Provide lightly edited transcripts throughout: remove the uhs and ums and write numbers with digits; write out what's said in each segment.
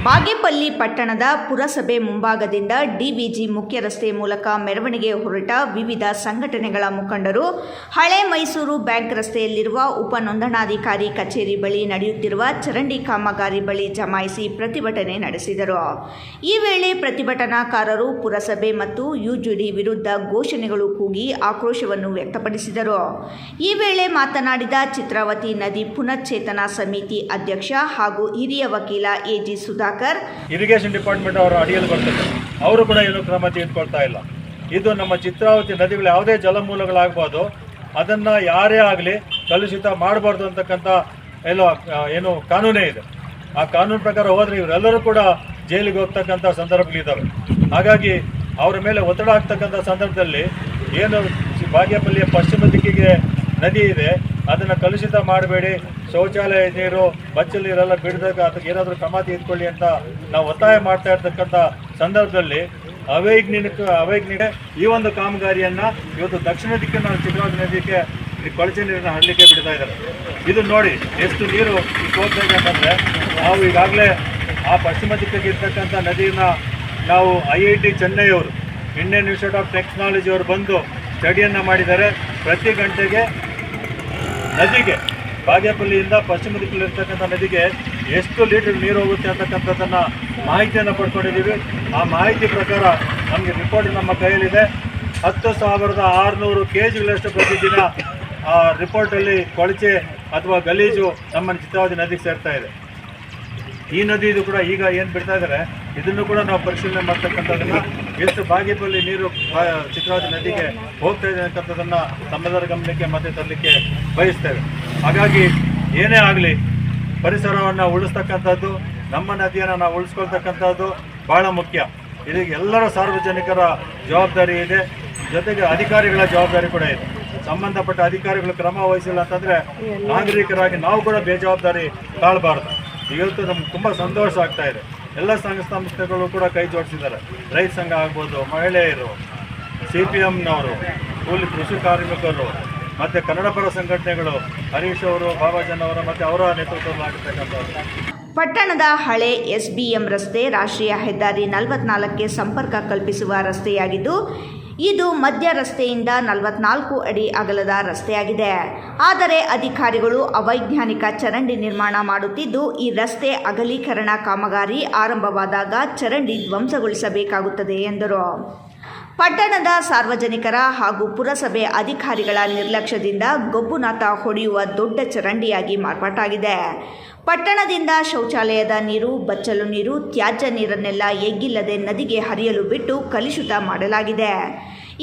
ಬಾಗೇಪಲ್ಲಿ ಪಟ್ಟಣದ ಪುರಸಭೆ ಮುಂಭಾಗದಿಂದ ಡಿವಿಜಿ ಮುಖ್ಯ ರಸ್ತೆ ಮೂಲಕ ಮೆರವಣಿಗೆ ಹೊರಟ ವಿವಿಧ ಸಂಘಟನೆಗಳ ಮುಖಂಡರು ಹಳೆ ಮೈಸೂರು ಬ್ಯಾಂಕ್ ರಸ್ತೆಯಲ್ಲಿರುವ ಉಪ ನೋಂದಣಾಧಿಕಾರಿ ಕಚೇರಿ ಬಳಿ ನಡೆಯುತ್ತಿರುವ ಚರಂಡಿ ಕಾಮಗಾರಿ ಬಳಿ ಜಮಾಯಿಸಿ ಪ್ರತಿಭಟನೆ ನಡೆಸಿದರು. ಈ ವೇಳೆ ಪ್ರತಿಭಟನಾಕಾರರು ಪುರಸಭೆ ಮತ್ತು ಯುಜಿಡಿ ವಿರುದ್ಧ ಘೋಷಣೆಗಳು ಕೂಗಿ ಆಕ್ರೋಶವನ್ನು ವ್ಯಕ್ತಪಡಿಸಿದರು. ಈ ವೇಳೆ ಮಾತನಾಡಿದ ಚಿತ್ರಾವತಿ ನದಿ ಪುನಶ್ಚೇತನ ಸಮಿತಿ ಅಧ್ಯಕ್ಷ ಹಾಗೂ ಹಿರಿಯ ವಕೀಲ ಎಜಿ ಸುಧಾಕರ್, ಇರಿಗೇಷನ್ ಡಿಪಾರ್ಟ್ಮೆಂಟ್ ಅವರ ಅಡಿಯಲ್ಲಿ ಬರ್ತದೆ, ಅವರು ಕೂಡ ಏನು ಕ್ರಮ ತೆಗೆದುಕೊಳ್ತಾ ಇಲ್ಲ. ಇದು ನಮ್ಮ ಚಿತ್ರಾವತಿ ನದಿಗಳು ಯಾವುದೇ ಜಲಮೂಲಗಳಾಗ್ಬೋದು, ಅದನ್ನು ಯಾರೇ ಆಗಲಿ ಕಲುಷಿತ ಮಾಡಬಾರ್ದು ಅಂತಕ್ಕಂಥ ಏನು ಕಾನೂನೇ ಇದೆ. ಆ ಕಾನೂನು ಪ್ರಕಾರ ಹೋದರೆ ಇವರೆಲ್ಲರೂ ಕೂಡ ಜೈಲಿಗೆ ಹೋಗ್ತಕ್ಕಂಥ ಸಂದರ್ಭಗಳಿದ್ದಾವೆ. ಹಾಗಾಗಿ ಅವರ ಮೇಲೆ ಒತ್ತಡ ಆಗ್ತಕ್ಕಂಥ ಸಂದರ್ಭದಲ್ಲಿ ಏನು ಬಾಗೇಪಲ್ಲಿಯ ಪಶ್ಚಿಮ ದಿಕ್ಕಿಗೆ ನದಿ ಇದೆ, ಅದನ್ನು ಕಲುಷಿತ ಮಾಡಬೇಡಿ, ಶೌಚಾಲಯ ನೀರು ಬಚ್ಚಲು ನೀರೆಲ್ಲ ಬಿಡಿದಾಗ ಅದಕ್ಕೆ ಏನಾದರೂ ಕ್ರಮ ತೆಗೆದುಕೊಳ್ಳಿ ಅಂತ ನಾವು ಒತ್ತಾಯ ಮಾಡ್ತಾ ಇರ್ತಕ್ಕಂಥ ಸಂದರ್ಭದಲ್ಲಿ ಅವೈಜ್ಞಾನಿಕ ಈ ಒಂದು ಕಾಮಗಾರಿಯನ್ನು ಇವತ್ತು ದಕ್ಷಿಣ ದಿಕ್ಕಿನ ಚಿತ್ರಾವತಿ ನದಿಗೆ ಕೊಳಚೆ ನೀರನ್ನು ಹರಲಿಕ್ಕೆ ಬಿಡ್ತಾ ಇದ್ದಾರೆ. ಇದು ನೋಡಿ ಎಷ್ಟು ನೀರು ಹೋಗ್ತಾ ಇದೆ ಅಂತಂದರೆ, ನಾವು ಈಗಾಗಲೇ ಆ ಪಶ್ಚಿಮ ದಿಕ್ಕಿಗೆ ಇರ್ತಕ್ಕಂಥ ನದಿಯನ್ನು ನಾವು IIT ಚೆನ್ನೈಯವರು, ಇಂಡಿಯನ್ ಇನ್ಸ್ಟಿಟ್ಯೂಟ್ ಆಫ್ ಟೆಕ್ನಾಲಜಿ ಅವರು ಬಂದು ಸ್ಟಡಿಯನ್ನು ಮಾಡಿದ್ದಾರೆ. ಪ್ರತಿ ಗಂಟೆಗೆ ನದಿಗೆ ಬಾಗೇಪಲ್ಲಿಯಿಂದ ಪಶ್ಚಿಮ ದಿಕ್ಕಲ್ಲಿರ್ತಕ್ಕಂಥ ನದಿಗೆ ಎಷ್ಟು ಲೀಟರ್ ನೀರು ಹೋಗುತ್ತೆ ಅಂತಕ್ಕಂಥದ್ದನ್ನು ಮಾಹಿತಿಯನ್ನು ಪಡ್ಕೊಂಡಿದ್ದೀವಿ. ಆ ಮಾಹಿತಿ ಪ್ರಕಾರ ನಮಗೆ ರಿಪೋರ್ಟ್ ನಮ್ಮ ಕೈಯಲ್ಲಿದೆ. 10,600 kgಗಳಷ್ಟು ಪ್ರತಿದಿನ ಆ ರಿಪೋರ್ಟಲ್ಲಿ ಕೊಳಚೆ ಅಥವಾ ಗಲೀಜು ನಮ್ಮ ಚಿತ್ರಾವತಿ ನದಿಗೆ ಸೇರ್ತಾ ಇದೆ. ಈ ನದಿ ಇದು ಕೂಡ ಈಗ ಏನು ಬಿಡ್ತಾ ಇದ್ದಾರೆ, ಇದನ್ನು ಕೂಡ ನಾವು ಪರಿಶೀಲನೆ ಮಾಡ್ತಕ್ಕಂಥದ್ದನ್ನು, ಎಷ್ಟು ಬಾಗೇಪಲ್ಲಿ ನೀರು ಚಿತ್ರಾವತಿ ನದಿಗೆ ಹೋಗ್ತಾ ಇದೆ ಅಂತಕ್ಕಂಥದ್ದನ್ನು ತಮ್ಮೆಲ್ಲರ ಗಮನಕ್ಕೆ ಮತ್ತೆ ತರಲಿಕ್ಕೆ ಬಯಸ್ತೇವೆ. ಹಾಗಾಗಿ ಏನೇ ಆಗಲಿ ಪರಿಸರವನ್ನು ಉಳಿಸ್ತಕ್ಕಂಥದ್ದು, ನಮ್ಮ ನದಿಯನ್ನು ನಾವು ಉಳಿಸ್ಕೊಳ್ತಕ್ಕಂಥದ್ದು ಭಾಳ ಮುಖ್ಯ. ಇದಕ್ಕೆ ಎಲ್ಲರ ಸಾರ್ವಜನಿಕರ ಜವಾಬ್ದಾರಿ ಇದೆ, ಜೊತೆಗೆ ಅಧಿಕಾರಿಗಳ ಜವಾಬ್ದಾರಿ ಕೂಡ ಇದೆ. ಸಂಬಂಧಪಟ್ಟ ಅಧಿಕಾರಿಗಳು ಕ್ರಮ ವಹಿಸಿಲ್ಲ ಅಂತಂದರೆ ನಾಗರಿಕರಾಗಿ ನಾವು ಕೂಡ ಬೇಜವಾಬ್ದಾರಿ ತಾಳಬಾರ್ದು. ಇವತ್ತು ನಮ್ಗೆ ತುಂಬ ಸಂತೋಷ ಆಗ್ತಾ ಇದೆ. ಎಲ್ಲ ಸಂಘ ಸಂಸ್ಥೆಗಳು ಕೂಡ ಕೈ ಜೋಡಿಸಿದ್ದಾರೆ. ರೈತ ಸಂಘ ಆಗ್ಬೋದು, ಮಹಿಳೆಯರು, CPMನವರು, ಕೃಷಿ ಕಾರ್ಮಿಕರು ಮತ್ತು ಕನ್ನಡಪರ ಸಂಘಟನೆಗಳು, ಹರೀಶ್ ಅವರು, ಬಾಬಾಜನ್ ಅವರು ಮತ್ತು ಅವರ ನೇತೃತ್ವದಲ್ಲಿ ಆಗಿರ್ತಕ್ಕಂಥದ್ದು. ಪಟ್ಟಣದ ಹಳೆ SBM ರಸ್ತೆ ರಾಷ್ಟ್ರೀಯ ಹೆದ್ದಾರಿ 44ಕ್ಕೆ ಸಂಪರ್ಕ ಕಲ್ಪಿಸುವ ರಸ್ತೆಯಾಗಿದ್ದು, ಇದು ಮಧ್ಯ ರಸ್ತೆಯಿಂದ 44 ಅಡಿ ಅಗಲದ ರಸ್ತೆಯಾಗಿದೆ. ಆದರೆ ಅಧಿಕಾರಿಗಳು ಅವೈಜ್ಞಾನಿಕ ಚರಂಡಿ ನಿರ್ಮಾಣ ಮಾಡುತ್ತಿದ್ದು, ಈ ರಸ್ತೆ ಅಗಲೀಕರಣ ಕಾಮಗಾರಿ ಆರಂಭವಾದಾಗ ಚರಂಡಿ ಧ್ವಂಸಗೊಳಿಸಬೇಕಾಗುತ್ತದೆ ಎಂದರು. ಪಟ್ಟಣದ ಸಾರ್ವಜನಿಕರ ಹಾಗೂ ಪುರಸಭೆ ಅಧಿಕಾರಿಗಳ ನಿರ್ಲಕ್ಷ್ಯದಿಂದ ಗೊಬ್ಬುನಾಥ ಹೊಡೆಯುವ ದೊಡ್ಡ ಚರಂಡಿಯಾಗಿ ಮಾರ್ಪಾಟಾಗಿದೆ. ಪಟ್ಟಣದಿಂದ ಶೌಚಾಲಯದ ನೀರು, ಬಚ್ಚಲು ನೀರು, ತ್ಯಾಜ್ಯ ನೀರನ್ನೆಲ್ಲ ಎಗ್ಗಿಲ್ಲದೆ ನದಿಗೆ ಹರಿಯಲು ಬಿಟ್ಟು ಕಲುಷಿತ ಮಾಡಲಾಗಿದೆ.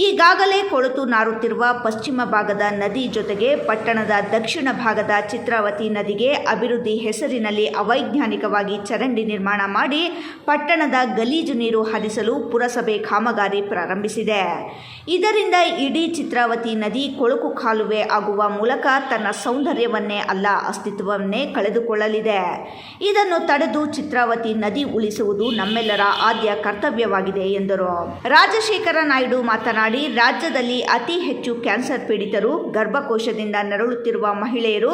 ಈಗಾಗಲೇ ಕೊಳೆತು ನಾರುತ್ತಿರುವ ಪಶ್ಚಿಮ ಭಾಗದ ನದಿ ಜೊತೆಗೆ ಪಟ್ಟಣದ ದಕ್ಷಿಣ ಭಾಗದ ಚಿತ್ರಾವತಿ ನದಿಗೆ ಅಭಿವೃದ್ಧಿ ಹೆಸರಿನಲ್ಲಿ ಅವೈಜ್ಞಾನಿಕವಾಗಿ ಚರಂಡಿ ನಿರ್ಮಾಣ ಮಾಡಿ ಪಟ್ಟಣದ ಗಲೀಜು ನೀರು ಹರಿಸಲು ಪುರಸಭೆ ಕಾಮಗಾರಿ ಪ್ರಾರಂಭಿಸಿದೆ. ಇದರಿಂದ ಇಡೀ ಚಿತ್ರಾವತಿ ನದಿ ಕೊಳಕು ಕಾಲುವೆ ಆಗುವ ಮೂಲಕ ತನ್ನ ಸೌಂದರ್ಯವನ್ನೇ ಅಲ್ಲ ಅಸ್ತಿತ್ವವನ್ನೇ ಕಳೆದುಕೊಳ್ಳಲಿದೆ. ಇದನ್ನು ತಡೆದು ಚಿತ್ರಾವತಿ ನದಿ ಉಳಿಸುವುದು ನಮ್ಮೆಲ್ಲರ ಆದ್ಯ ಕರ್ತವ್ಯವಾಗಿದೆ ಎಂದರು. ರಾಜಶೇಖರ ನಾಯ್ಡು ಮಾತನಾಡಿ, ರಾಜ್ಯದಲ್ಲಿ ಅತಿ ಹೆಚ್ಚು ಕ್ಯಾನ್ಸರ್ ಪೀಡಿತರು, ಗರ್ಭಕೋಶದಿಂದ ನರಳುತ್ತಿರುವ ಮಹಿಳೆಯರು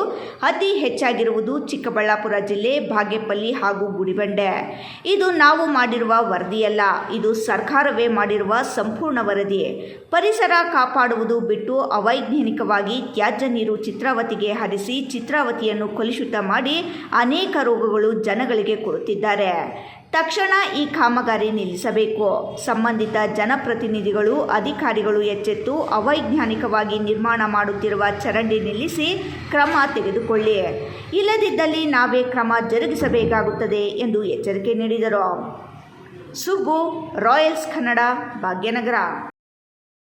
ಅತಿ ಹೆಚ್ಚಾಗಿರುವುದು ಚಿಕ್ಕಬಳ್ಳಾಪುರ ಜಿಲ್ಲೆ ಬಾಗೇಪಲ್ಲಿ ಹಾಗೂ ಗುಡಿಬಂಡೆ. ಇದು ನಾವು ಮಾಡಿರುವ ವರದಿಯಲ್ಲ, ಇದು ಸರ್ಕಾರವೇ ಮಾಡಿರುವ ಸಂಪೂರ್ಣ ವರದಿ. ಪರಿಸರ ಕಾಪಾಡುವುದು ಬಿಟ್ಟು ಅವೈಜ್ಞಾನಿಕವಾಗಿ ತ್ಯಾಜ್ಯ ನೀರು ಚಿತ್ರಾವತಿಗೆ ಹರಿಸಿ ಚಿತ್ರಾವತಿಯನ್ನು ಕಲುಷಿತ ಮಾಡಿ ಅನೇಕ ರೋಗಗಳು ಜನಗಳಿಗೆ ಕೊಡುತ್ತಿದ್ದಾರೆ. ತಕ್ಷಣ ಈ ಕಾಮಗಾರಿ ನಿಲ್ಲಿಸಬೇಕು. ಸಂಬಂಧಿತ ಜನಪ್ರತಿನಿಧಿಗಳು, ಅಧಿಕಾರಿಗಳು ಎಚ್ಚೆತ್ತು ಅವೈಜ್ಞಾನಿಕವಾಗಿ ನಿರ್ಮಾಣ ಮಾಡುತ್ತಿರುವ ಚರಂಡಿ ನಿಲ್ಲಿಸಿ ಕ್ರಮ ತೆಗೆದುಕೊಳ್ಳಿ. ಇಲ್ಲದಿದ್ದಲ್ಲಿ ನಾವೇ ಕ್ರಮ ಜರುಗಿಸಬೇಕಾಗುತ್ತದೆ ಎಂದು ಎಚ್ಚರಿಕೆ ನೀಡಿದರು. ಸುಬ್ಬು, ರಾಯಲ್ಸ್ ಕನ್ನಡ, ಭಾಗ್ಯನಗರ.